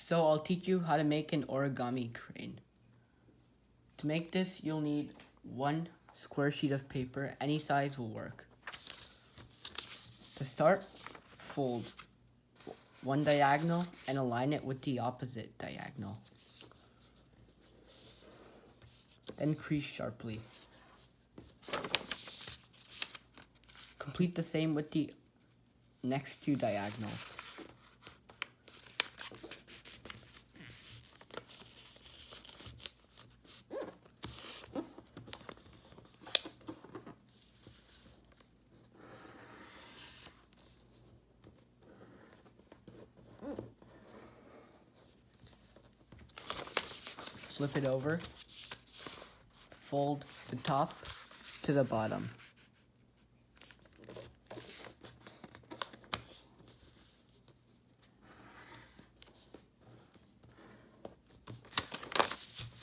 So I'll teach you how to make an origami crane. To make this, you'll need one square sheet of paper. Any size will work. To start, fold one diagonal and align it with the opposite diagonal. Then crease sharply. Complete the same with the next two diagonals. Flip it over, fold the top to the bottom.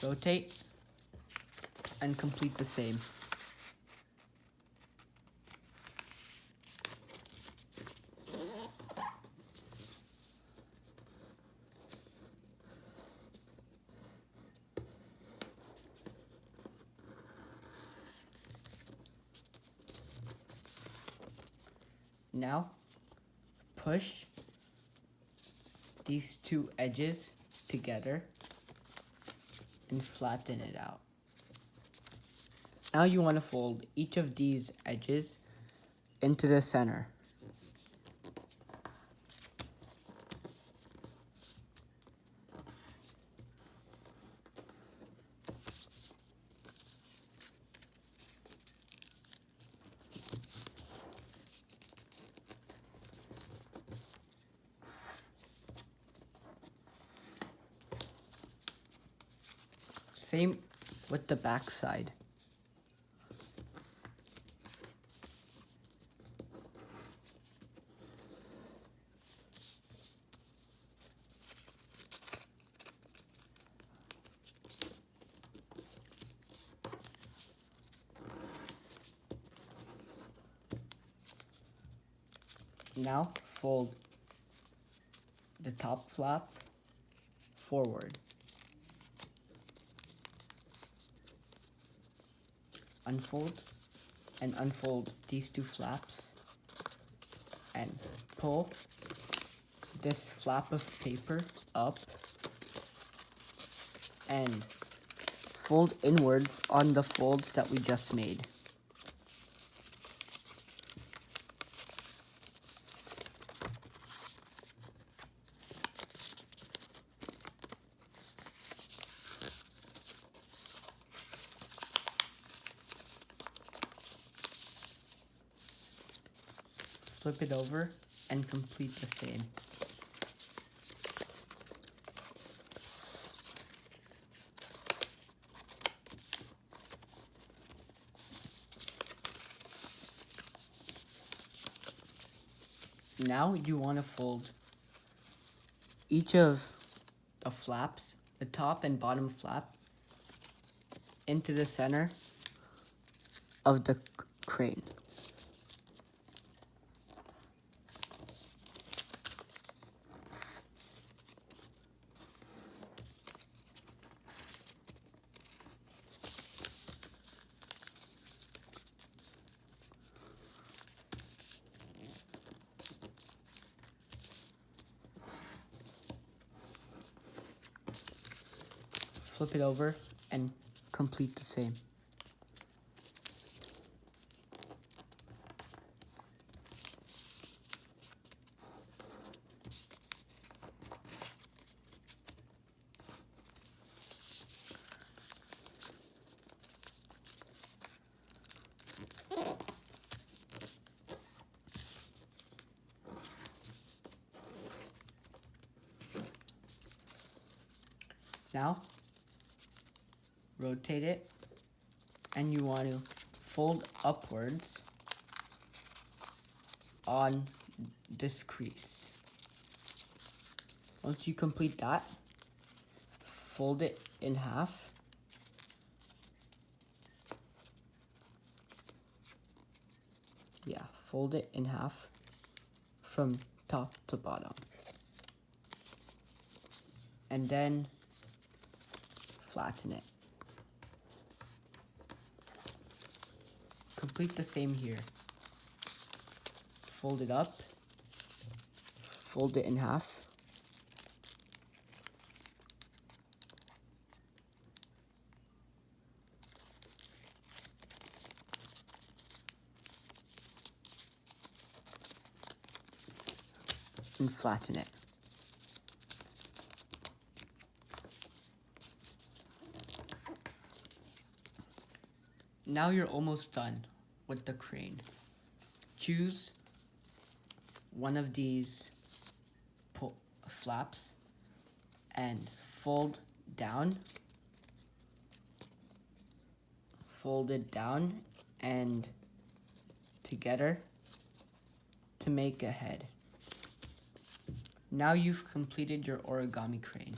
Rotate and complete the same. Now, push these two edges together and flatten it out. Now you want to fold each of these edges into the center. Same with the back side. Now fold the top flap forward. Unfold and unfold these two flaps and pull this flap of paper up and fold inwards on the folds that we just made. Flip it over and complete the same. Now you want to fold each of the flaps, the top and bottom flap, into the center of the crane. Flip it over and complete the same. Now, rotate it, and you want to fold upwards on this crease. Once you complete that, fold it in half. Fold it in half from top to bottom. and then flatten it. Complete the same here. Fold it up, fold it in half, and flatten it. Now you're almost done with the crane. Choose one of these flaps and fold it down and together to make a head. Now you've completed your origami crane.